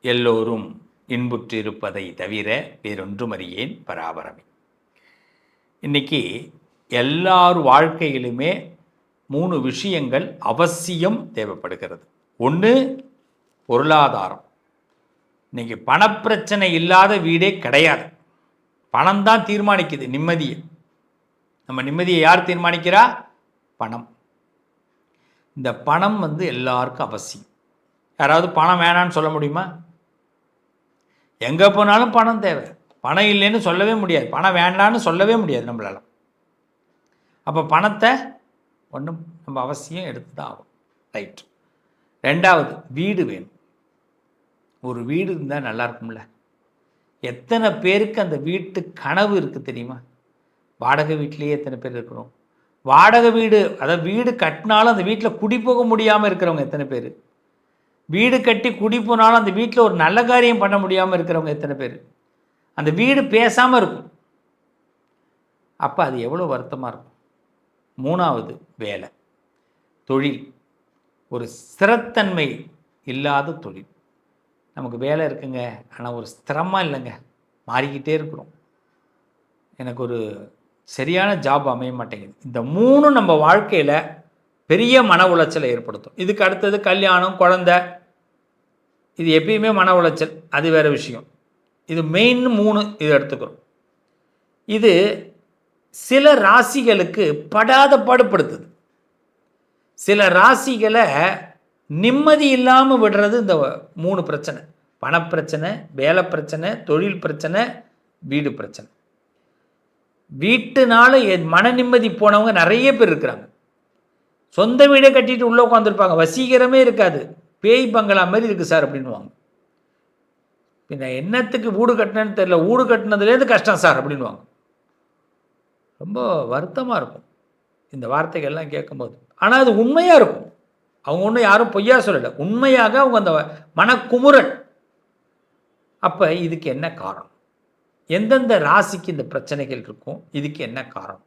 எல்லோரும் இன்புற்றிருப்பதை தவிர வேறொன்றும் அறியேன் பராபரமே. இன்னைக்கு எல்லார் வாழ்க்கையிலுமே 3 விஷயங்கள் அவசியம் தேவைப்படுகிறது. ஒன்று, பொருளாதாரம். இன்னைக்கு பணப்பிரச்சனை இல்லாத வீடே கிடையாது. பணம் தான் தீர்மானிக்குது நிம்மதியை. நம்ம நிம்மதியை யார் தீர்மானிக்கிறா? பணம். இந்த பணம் எல்லாருக்கும் அவசியம். யாராவது பணம் வேணான்னு சொல்ல முடியுமா? எங்கே போனாலும் பணம் தேவை. பணம் இல்லைன்னு சொல்லவே முடியாது, பணம் வேண்டான்னு சொல்லவே முடியாது நம்மளால். அப்போ பணத்தை ஒன்றும் நம்ம அவசியம் எடுத்து தான் ஆகும். ரைட். ரெண்டாவது, வீடு வேணும். ஒரு வீடு இருந்தால் நல்லா இருக்கும்ல. எத்தனை பேருக்கு அந்த வீட்டு கனவு இருக்குது தெரியுமா? வாடகை வீட்டிலேயே எத்தனை பேர் இருக்கிறோம். வாடகை வீடு, அதாவது வீடு கட்டினாலும் அந்த வீட்டில் குடி போக முடியாமல் இருக்கிறவங்க எத்தனை பேர். வீடு கட்டி குடி போனாலும் அந்த வீட்டில் ஒரு நல்ல காரியம் பண்ண முடியாமல் இருக்கிறவங்க எத்தனை பேர். அந்த வீடு பேசாமல் இருக்கும். அப்போ அது எவ்வளோ வருத்தமாக இருக்கும். மூணாவது, வேலை, தொழில். ஒரு ஸ்திரத்தன்மை இல்லாத தொழில். நமக்கு வேலை இருக்குங்க, ஆனால் ஒரு ஸ்திரமாக இல்லைங்க, மாறிக்கிட்டே இருக்கிறோம். எனக்கு ஒரு சரியான ஜாப் அமைய மாட்டேங்குது. இந்த 3 நம்ம வாழ்க்கையில் பெரிய மன உளைச்சலை ஏற்படுத்தும். இதுக்கு அடுத்தது கல்யாணம், குழந்தை. இது எப்பயுமே மன உளைச்சல், அது வேறு விஷயம். இது மெயின் 3 இது எடுத்துக்கிறோம். இது சில ராசிகளுக்கு படாத பாடுபடுத்துது. சில ராசிகளை நிம்மதி இல்லாமல் விடுறது இந்த 3 பிரச்சனை. பணப்பிரச்சனை, வேலை பிரச்சனை, தொழில் பிரச்சனை, வீடு பிரச்சனை. வீட்டுனால மன நிம்மதி போனவங்க நிறைய பேர் இருக்கிறாங்க. சொந்த வீடை கட்டிட்டு உள்ளே உட்காந்துருப்பாங்க, வசீகரமே இருக்காது, பேய் பங்களா மாதிரி இருக்குது சார் அப்படின்வாங்க. பின்ன என்னத்துக்கு வீடு கட்டினேன்னு தெரியல, வீடு கட்டினதுலேருந்து கஷ்டம் சார் அப்படின்வாங்க. ரொம்ப வருத்தமாக இருக்கும் இந்த வார்த்தைகள்லாம் கேட்கும்போது. ஆனால் அது உண்மையாக இருக்கும். அவங்க ஒன்றும் யாரும் பொய்யா சொல்லலை, உண்மையாக அவங்க அந்த மனக்குமுறல். அப்போ இதுக்கு என்ன காரணம்? எந்தெந்த ராசிக்கு இந்த பிரச்சனைகள் இருக்கும், இதுக்கு என்ன காரணம்?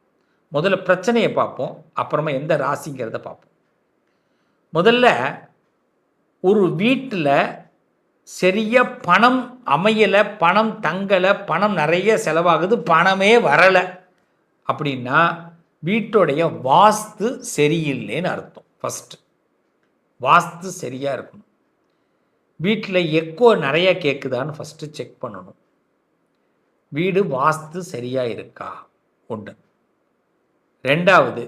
முதல்ல பிரச்சனையை பார்ப்போம், அப்புறமா எந்த ராசிங்கிறத பார்ப்போம். முதல்ல, ஒரு வீட்டில் சரியாக பணம் அமையலை, பணம் தங்கலை, பணம் நிறைய செலவாகுது, பணமே வரலை அப்படின்னா வீட்டுடைய வாஸ்து சரியில்லைன்னு அர்த்தம். ஃபஸ்ட்டு வாஸ்து சரியாக இருக்கணும். வீட்டில் எக்கோ நிறைய கேட்குதான்னு ஃபஸ்ட்டு செக் பண்ணணும். வீடு வாஸ்து சரியாக இருக்கா? ஒன்று. ரெண்டாவது,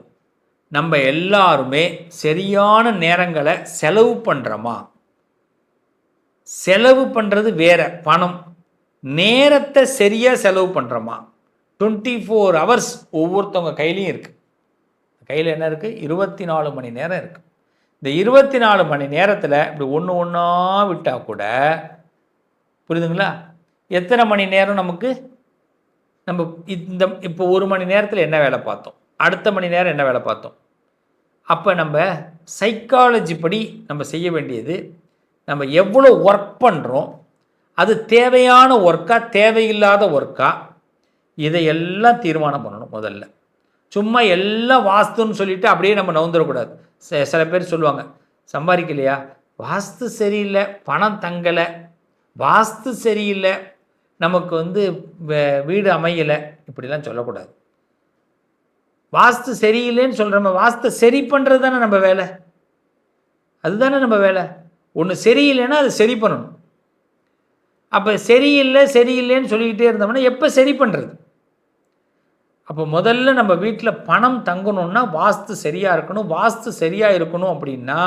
நம்ம எல்லாருமே சரியான நேரங்களை செலவு பண்ணுறோமா? செலவு பண்ணுறது வேற, பணம். நேரத்தை சரியாக செலவு பண்ணுறோமா? 24 hours ஒவ்வொருத்தவங்க கையிலையும் இருக்குது. கையில் என்ன இருக்குது? 24 மணி நேரம் இருக்குது. இந்த 24 மணி நேரத்தில் இப்படி ஒன்று ஒன்றா விட்டால் கூட, புரியுதுங்களா, எத்தனை மணி நேரம் நமக்கு? நம்ம இப்போ 1 மணி நேரத்தில் என்ன வேலை பார்த்தோம், அடுத்த மணி நேரம் என்ன வேலை பார்த்தோம். அப்போ நம்ம சைக்காலஜி படி நம்ம செய்ய வேண்டியது, நம்ம எவ்வளோ ஒர்க் பண்ணுறோம், அது தேவையான ஒர்க்கா தேவையில்லாத ஒர்க்கா, இதையெல்லாம் தீர்மானம் பண்ணணும் முதல்ல. சும்மா எல்லாம் வாஸ்துன்னு சொல்லிவிட்டு அப்படியே நம்ம நவுந்துடக்கூடாது. சில பேர் சொல்லுவாங்க, சம்பாதிக்கலையா, வாஸ்து சரியில்லை, பணம் தங்கலை, வாஸ்து சரியில்லை, நமக்கு வீடு அமையலை, இப்படிலாம் சொல்லக்கூடாது. வாஸ்து சரியில்லைன்னு சொல்கிறோம், வாஸ்து சரி பண்ணுறது தானே நம்ம வேலை. அதுதானே நம்ம வேலை. ஒன்று சரியில்லைன்னா அது சரி பண்ணணும். அப்போ சரியில்லை சரியில்லைன்னு சொல்லிக்கிட்டே இருந்தோம்னா எப்போ சரி பண்ணுறது? அப்போ முதல்ல நம்ம வீட்டில் பணம் தங்கணும்னா வாஸ்து சரியாக இருக்கணும். வாஸ்து சரியாக இருக்கணும் அப்படின்னா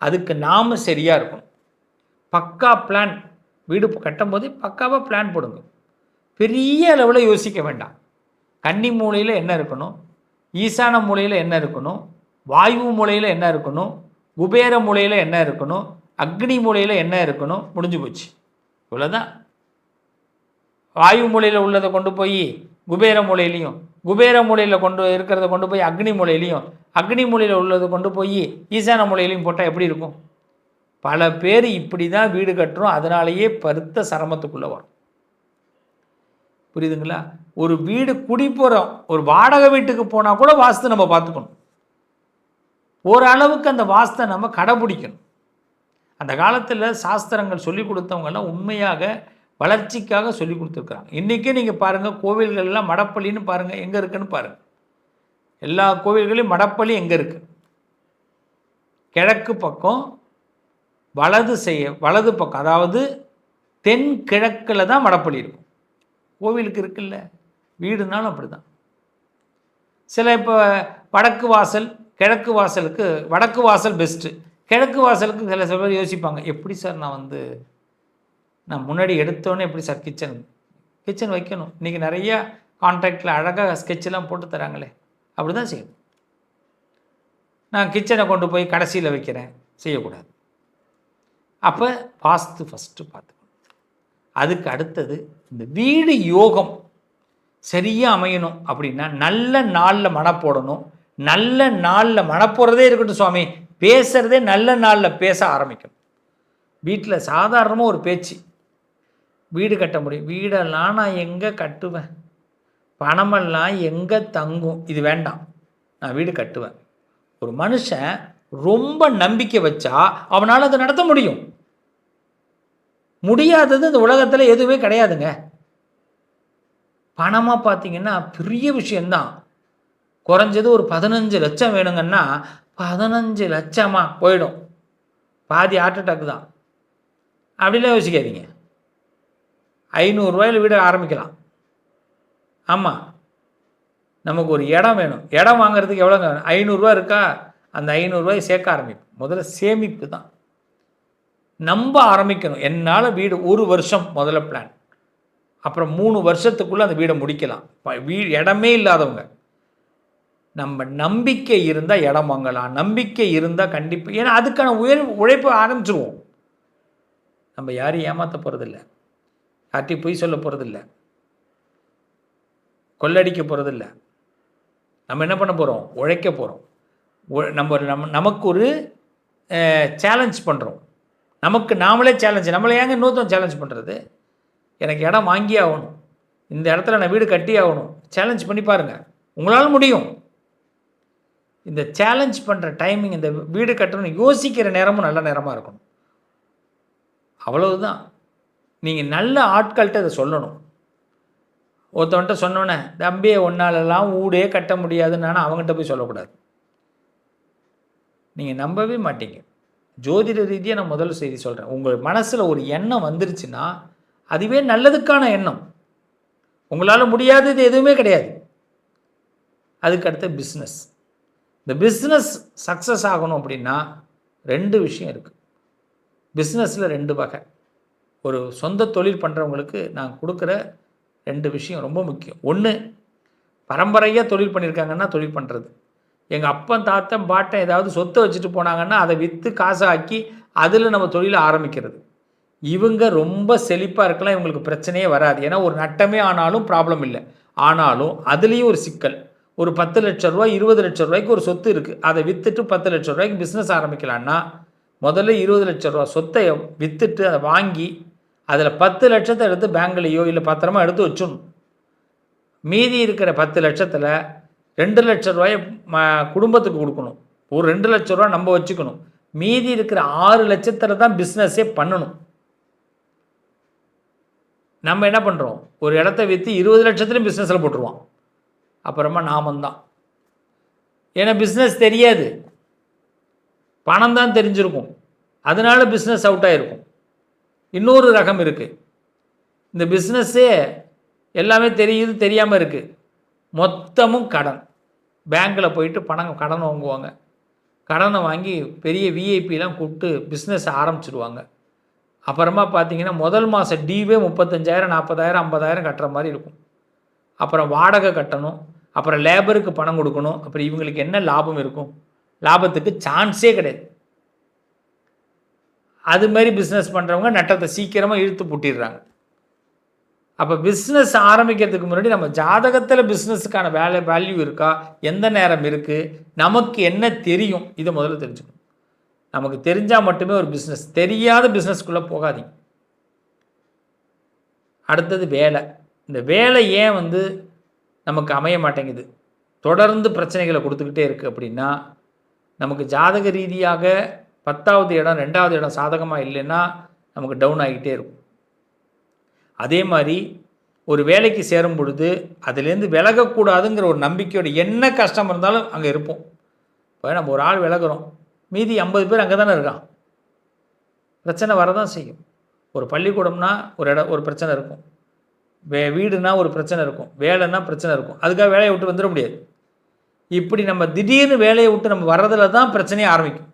அதுக்கு நாம் சரியாக இருக்கணும். பக்கா பிளான். வீடு கட்டும்போது பக்காவாக பிளான் போடுங்க. பெரிய அளவில் யோசிக்க வேண்டாம். கன்னி மூலையில் என்ன இருக்கணும், ஈசான மூலையில் என்ன இருக்கணும், வாயு மூலையில் என்ன இருக்கணும், குபேர மூலையில் என்ன இருக்கணும், அக்னி மூலையில் என்ன இருக்கணும், முடிஞ்சு போச்சு. இவ்வளோதான். வாயு மூலையில் உள்ளதை கொண்டு போய் குபேர மூலையிலையும், குபேர மூலையில் இருக்கிறத கொண்டு போய் அக்னி மூலையிலையும், அக்னி மூலையில் உள்ளதை கொண்டு போய் ஈசான மூலையிலையும் போட்டால் எப்படி இருக்கும்? பல பேர் இப்படி தான் வீடு கட்டுறோம். அதனாலேயே பருத்த சிரமத்துக்குள்ளே வரும். புரியுதுங்களா? ஒரு வீடு குடி போகிறோம், ஒரு வாடகை வீட்டுக்கு போனால் கூட வாஸ்து நம்ம பார்த்துக்கணும். ஓரளவுக்கு அந்த வாஸ்தை நம்ம கடைபிடிக்கணும். அந்த காலத்தில் சாஸ்திரங்கள் சொல்லிக் கொடுத்தவங்கெல்லாம் உண்மையாக வளர்ச்சிக்காக சொல்லி கொடுத்துருக்குறாங்க. இன்றைக்கே நீங்கள் பாருங்கள், கோவில்கள்லாம் மடப்பள்ளின்னு பாருங்கள், எங்கே இருக்குன்னு பாருங்கள். எல்லா கோவில்களையும் மடப்பள்ளி எங்கே இருக்குது? கிழக்கு பக்கம் வலது பக்கம், அதாவது தென் கிழக்கில் தான் மடப்பள்ளி இருக்கும். கோவிலுக்கு இருக்குல்ல, வீடுனாலும் அப்படி தான். சில இப்போ வடக்கு வாசல், கிழக்கு வாசலுக்கு வடக்கு வாசல் பெஸ்ட்டு, கிழக்கு வாசலுக்கு சில பேர் யோசிப்பாங்க, எப்படி சார் நான் முன்னாடி எடுத்தோன்னே எப்படி சார் கிச்சன் வைக்கணும்? இன்றைக்கி நிறையா கான்ட்ராக்டில் அழகாக ஸ்கெட்செல்லாம் போட்டு தராங்களே, அப்படி தான் செய்யணும். நான் கிச்சனை கொண்டு போய் கடைசியில் வைக்கிறேன், செய்யக்கூடாது. அப்போ வாஸ்து ஃபஸ்ட்டு பார்த்துக்கணும். அதுக்கு அடுத்தது இந்த வீடு யோகம் சரியாக அமையணும் அப்படின்னா நல்ல நாளில் மழை போடணும். நல்ல நாளில் மழை போடுறதே இருக்கட்டும் சுவாமி, பேசுகிறதே நல்ல நாளில் பேச ஆரம்பிக்கணும். வீட்டில் சாதாரணமாக ஒரு பேச்சு, வீடு கட்ட முடியும், வீடெல்லாம் நான் எங்கே கட்டுவேன், பணமெல்லாம் எங்கே தங்கும், இது வேண்டாம், நான் வீடு கட்டுவேன். ஒரு மனுஷன் ரொம்ப நம்பிக்கை வச்சா அவனால் அதை நடத்த முடியும். முடியாதது இந்த உலகத்தில் எதுவுமே கிடையாதுங்க. பணமாக பார்த்தீங்கன்னா பெரிய விஷயந்தான். குறைஞ்சது ஒரு 15 லட்சம் வேணுங்கன்னா 15 லட்சமாக போயிடும், பாதி ஹார்ட் அட்டாக் தான். அப்படிலாம் யோசிக்காதீங்க. 500 ரூபாயில் வீடு ஆரம்பிக்கலாம். ஆமாம், நமக்கு ஒரு இடம் வேணும், இடம் வாங்குறதுக்கு எவ்வளோ வேணும்? 500 ரூபா இருக்கா, அந்த 500 ரூபாயை சேர்க்க ஆரம்பிப்போம். முதல்ல சேமிப்பு தான், நம்ப ஆரம்பிக்கணும். என்னால் வீடு 1 வருஷம் முதல்ல பிளான், அப்புறம் 3 வருஷத்துக்குள்ளே அந்த வீடை முடிக்கலாம். இடமே இல்லாதவங்க, நம்ம நம்பிக்கை இருந்தால் இடம் வாங்கலாம், நம்பிக்கை இருந்தால் கண்டிப்பாக, ஏன்னா அதுக்கான உழைப்பை ஆரம்பிச்சிருவோம். நம்ம யாரையும் ஏமாற்ற போகிறதில்ல, யார்ட்டையும் பொய் சொல்ல போகிறதில்ல, கொள்ளடிக்க போகிறதில்ல. நம்ம என்ன பண்ண போகிறோம்? உழைக்க போகிறோம். நமக்கு ஒரு சேலஞ்ச் பண்ணுறோம். நமக்கு நாமளே சேலஞ்சு. நம்மளை ஏங்க இன்னொருத்தம் சேலஞ்ச் பண்ணுறது? எனக்கு இடம் வாங்கி ஆகணும், இந்த இடத்துல நான் வீடு கட்டி ஆகணும். சேலஞ்ச் பண்ணி பாருங்கள், உங்களால் முடியும். இந்த சேலஞ்ச் பண்ணுற டைமிங், இந்த வீடு கட்டணும்னு யோசிக்கிற நேரமும் நல்ல நேரமாக இருக்கணும். அவ்வளவுதான். நீங்கள் நல்ல ஆட்கள்கிட்ட அதை சொல்லணும். ஒருத்தவன்ட்ட சொன்னோன்னே, தம்பியை ஒன்னாலெல்லாம் வீடே கட்ட முடியாதுன்னு அவங்ககிட்ட போய் சொல்லக்கூடாது. நீங்கள் நம்பவே மாட்டீங்க. ஜோதிட ரீதியாக நான் முதல் செய்தி சொல்கிறேன். உங்கள் மனசில் ஒரு எண்ணம் வந்துருச்சுன்னா அதுவே நல்லதுக்கான எண்ணம். உங்களால் முடியாதது எதுவுமே கிடையாது. அதுக்கடுத்த பிஸ்னஸ். இந்த பிஸ்னஸ் சக்ஸஸ் ஆகணும் அப்படின்னா 2 விஷயம் இருக்குது. பிஸ்னஸில் 2 வகை. ஒரு சொந்த தொழில் பண்ணுறவங்களுக்கு நான் கொடுக்குற 2 விஷயம் ரொம்ப முக்கியம். ஒன்று, பரம்பரையாக தொழில் பண்ணியிருக்காங்கன்னா தொழில் பண்ணுறது. எங்கள் அப்பன் தாத்தன் பாட்டன் ஏதாவது சொத்தை வச்சுட்டு போனாங்கன்னா அதை விற்று காசாக்கி அதில் நம்ம தொழிலை ஆரம்பிக்கிறது. இவங்க ரொம்ப செழிப்பாக இருக்கலாம், இவங்களுக்கு பிரச்சனையே வராது. ஏன்னா ஒரு நட்டமே ஆனாலும் ப்ராப்ளம் இல்லை. ஆனாலும் அதுலேயும் ஒரு சிக்கல். ஒரு 10 லட்ச ரூபா 20 லட்ச ரூபாய்க்கு ஒரு சொத்து இருக்குது, அதை விற்றுட்டு 10 லட்ச ரூபாய்க்கு பிஸ்னஸ் ஆரம்பிக்கலான்னா முதல்ல 20 லட்ச ரூபா சொத்தை விற்றுட்டு அதை வாங்கி அதில் 10 லட்சத்தை எடுத்து பேங்க்லேயோ இல்லை பத்திரமா எடுத்து வச்சிடணும். மீதி இருக்கிற 10 லட்சத்தில் 2 லட்ச ரூபாயை குடும்பத்துக்கு கொடுக்கணும். ஒரு 2 லட்ச ரூபா நம்ம வச்சுக்கணும். மீதி இருக்கிற 6 லட்சத்தில் தான் பிஸ்னஸே பண்ணணும். நம்ம என்ன பண்ணுறோம்? ஒரு இடத்த விற்று 20 லட்சத்துலையும் பிஸ்னஸில் போட்டுருவோம். அப்புறமா நாமந்தான். ஏன்னா பிஸ்னஸ் தெரியாது, பணம் தான் தெரிஞ்சிருக்கும், அதனால பிஸ்னஸ் அவுட் ஆகிருக்கும். இன்னொரு ரகம் இருக்குது, இந்த பிஸ்னஸ்ஸே எல்லாமே தெரியுது, தெரியாமல் இருக்குது, மொத்தமும் கடன். பேங்க்கில் போயிட்டு கடன் வாங்குவாங்க. கடனை வாங்கி பெரிய விஐபிலாம் கூப்பிட்டு பிஸ்னஸ் ஆரம்பிச்சிடுவாங்க. அப்புறமா பார்த்தீங்கன்னா முதல் மாதம் டிவே 35,000 40,000 50,000 கட்டுற மாதிரி இருக்கும். அப்புறம் வாடகை கட்டணும், அப்புறம் லேபருக்கு பணம் கொடுக்கணும். அப்புறம் இவங்களுக்கு என்ன லாபம் இருக்கும்? லாபத்துக்கு சான்ஸே கிடையாது. அது மாதிரி பிஸ்னஸ் பண்ணுறவங்க நட்டத்தை சீக்கிரமாக இழுத்து பூட்டிடுறாங்க. அப்போ பிஸ்னஸ் ஆரம்பிக்கிறதுக்கு முன்னாடி நம்ம ஜாதகத்தில் பிஸ்னஸுக்கான வேல்யூ இருக்கா, எந்த நேரம் இருக்குது, நமக்கு என்ன தெரியும், இதை முதல்ல தெரிஞ்சுக்கணும். நமக்கு தெரிஞ்சால் மட்டுமே ஒரு பிஸ்னஸ். தெரியாத பிஸ்னஸ்க்குள்ளே போகாதீங்க. அடுத்தது வேலை. இந்த வேலை ஏன் நமக்கு அமைய மாட்டேங்குது, தொடர்ந்து பிரச்சனைகளை கொடுத்துக்கிட்டே இருக்குது அப்படின்னா, நமக்கு ஜாதக ரீதியாக 10வது இடம் 2வது இடம் சாதகமாக இல்லைன்னா நமக்கு டவுன் ஆகிட்டே இருக்கும். அதே மாதிரி ஒரு வேலைக்கு சேரும் பொழுது அதுலேருந்து விலகக்கூடாதுங்கிற ஒரு நம்பிக்கையோட என்ன கஷ்டம் இருந்தாலும் அங்கே இருப்போம். இப்போ நம்ம ஒரு ஆள் விலகிறோம், மீதி 50 பேர் அங்கே தானே இருக்கான். பிரச்சனை வரதான் செய்யும். ஒரு பள்ளிக்கூடம்னா ஒரு பிரச்சனை இருக்கும், வீடுனா ஒரு பிரச்சனை இருக்கும், வேலைன்னா பிரச்சனை இருக்கும். அதுக்காக வேலையை விட்டு வந்துட முடியாது. இப்படி நம்ம திடீர்னு வேலையை விட்டு நம்ம வர்றதில் தான் பிரச்சனையே ஆரம்பிக்கும்.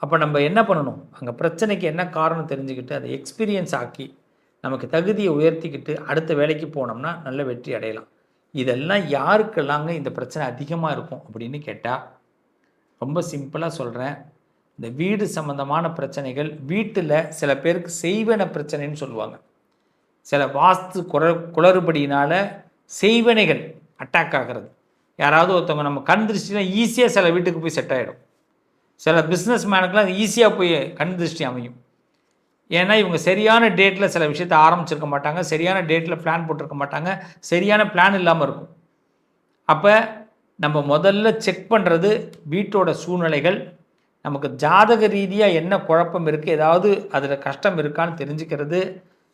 அப்போ நம்ம என்ன பண்ணணும், அங்கே பிரச்சனைக்கு என்ன காரணம் தெரிஞ்சுக்கிட்டு அதை எக்ஸ்பீரியன்ஸ் ஆக்கி நமக்கு தகுதியை உயர்த்திக்கிட்டு அடுத்த வேலைக்கு போனோம்னா நல்ல வெற்றி அடையலாம். இதெல்லாம் யாருக்கெல்லாங்க இந்த பிரச்சனை அதிகமாக இருக்கும் அப்படின்னு கேட்டால், ரொம்ப சிம்பிளாக சொல்கிறேன். இந்த வீடு சம்மந்தமான பிரச்சனைகள், வீட்டில் சில பேருக்கு செய்வன பிரச்சனைன்னு சொல்லுவாங்க. சில வாஸ்து குளறுபடியினால் செய்வனைகள் அட்டாக் ஆகிறது. யாராவது ஒருத்தவங்க நம்ம கண் திருஷ்டிலாம் ஈஸியாக சில வீட்டுக்கு போய் செட் ஆகிடும். சில பிஸ்னஸ் மேனுக்கெலாம் ஈஸியாக போய் கண் திருஷ்டி அமையும். ஏன்னா இவங்க சரியான டேட்டில் சில விஷயத்தை ஆரம்பிச்சிருக்க மாட்டாங்க, சரியான டேட்டில் பிளான் போட்டிருக்க மாட்டாங்க, சரியான பிளான் இல்லாமல் இருக்கும். அப்போ நம்ம முதல்ல செக் பண்ணுறது வீட்டோட சூழ்நிலைகள், நமக்கு ஜாதக ரீதியாக என்ன குழப்பம் இருக்குது, ஏதாவது அதில் கஷ்டம் இருக்கான்னு தெரிஞ்சுக்கிறது,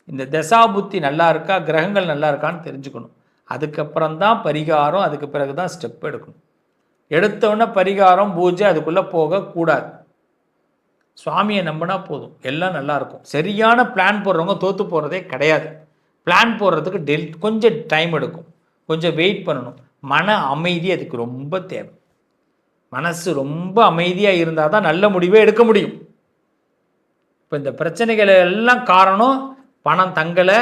இந்த தசாபுத்தி நல்லா இருக்கா, கிரகங்கள் நல்லா இருக்கான்னு தெரிஞ்சுக்கணும். அதுக்கப்புறம் தான் பரிகாரம், அதுக்கு பிறகு தான் ஸ்டெப் எடுக்கணும். எடுத்தோடனே பரிகாரம் பூஜை அதுக்குள்ளே போகக்கூடாது. சுவாமியை நம்பினா போதும், எல்லாம் நல்லாயிருக்கும். சரியான பிளான் போடுறவங்க தோற்று போகிறதே கிடையாது. பிளான் போடுறதுக்கு கொஞ்சம் டைம் எடுக்கும், கொஞ்சம் வெயிட் பண்ணணும். மன அமைதி அதுக்கு ரொம்ப தேவை. மனசு ரொம்ப அமைதியாக இருந்தால் தான் நல்ல முடிவே எடுக்க முடியும். இப்போ இந்த பிரச்சனைகள் எல்லாம் காரணம் பணம் தங்கலை,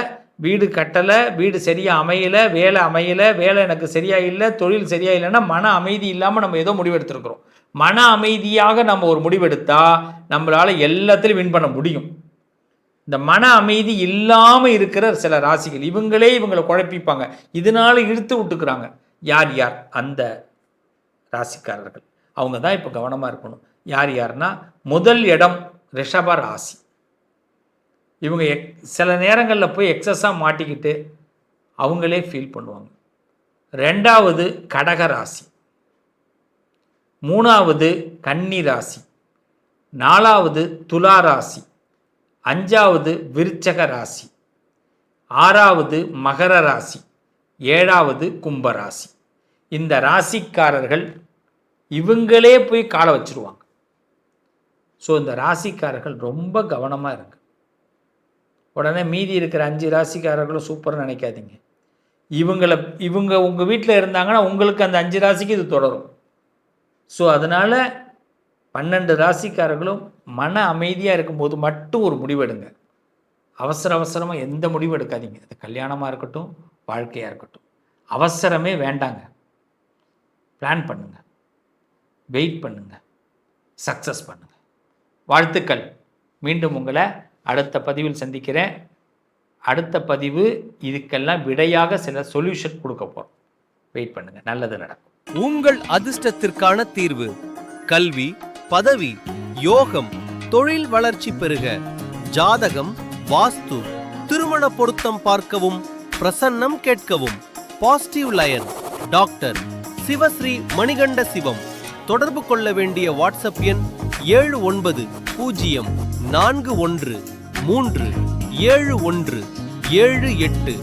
வீடு கட்டலை, வீடு சரியாக அமையலை, வேலை அமையலை, வேலை எனக்கு சரியாக இல்லை, தொழில் சரியாக இல்லைன்னா மன அமைதி இல்லாமல் நம்ம ஏதோ முடிவெடுத்துருக்குறோம். மன அமைதியாக நம்ம ஒரு முடிவெடுத்தால் நம்மளால் எல்லாத்துலையும் வின் பண்ண முடியும். இந்த மன அமைதி இல்லாமல் இருக்கிற சில ராசிகள் இவங்களை குழப்பிப்பாங்க, இதனால இழுத்து விட்டுக்கிறாங்க. யார் யார் அந்த ராசிக்காரர்கள், அவங்க தான் இப்போ கவனமாக இருக்கணும். யார் யார்னா, முதல் இடம் ரிஷப ராசி. இவங்க சில நேரங்களில் போய் எக்ஸஸாக மாட்டிக்கிட்டு அவங்களே ஃபீல் பண்ணுவாங்க. 2வது கடக ராசி, 3வது கன்னி ராசி, 4வது துலா ராசி, 5வது விருச்சக ராசி, 6வது மகர ராசி, 7வது கும்பராசி. இந்த ராசிக்காரர்கள் இவங்களே போய் காலை வச்சுருவாங்க. ஸோ இந்த ராசிக்காரர்கள் ரொம்ப கவனமாக இருங்க. உடனே மீதி இருக்கிற 5 ராசிக்காரர்களும் சூப்பர்னு நினைக்காதீங்க. இவங்க உங்கள் வீட்டில் இருந்தாங்கன்னா உங்களுக்கு அந்த 5 ராசிக்கு இது தொடரும். ஸோ அதனால் 12 ராசிக்காரர்களும் மன அமைதியாக இருக்கும்போது மட்டும் ஒரு முடிவெடுங்க. அவசரமாக எந்த முடிவு எடுக்காதீங்க. அது கல்யாணமாக இருக்கட்டும், வாழ்க்கையாக இருக்கட்டும், அவசரமே வேண்டாங்க. பிளான் பண்ணுங்கள், வெயிட் பண்ணுங்கள், சக்ஸஸ் பண்ணுங்கள். வாழ்த்துக்கள். மீண்டும் உங்களை அடுத்த பதிவில் சந்திக்கிறேன். அடுத்த பதிவு இதுக்கெல்லாம் விடையாக சில சொல்யூஷன் கொடுக்க போகிறோம். வெயிட் பண்ணுங்கள், நல்லது நடக்கும். உங்கள் அதிர்ஷ்டத்திற்கான தீர்வு: கல்வி, பதவி, யோகம், தொழில் வளர்ச்சி பெருக. ஜாதகம், வாஸ்து, திருமண பொருத்தம் பார்க்கவும், பிரசன்னம் கேட்கவும். Positive lion doctor Sivasri Manikanda Sivam. தொடர்பு கொள்ள வேண்டிய வாட்ஸ்அப் எண் 7904137178.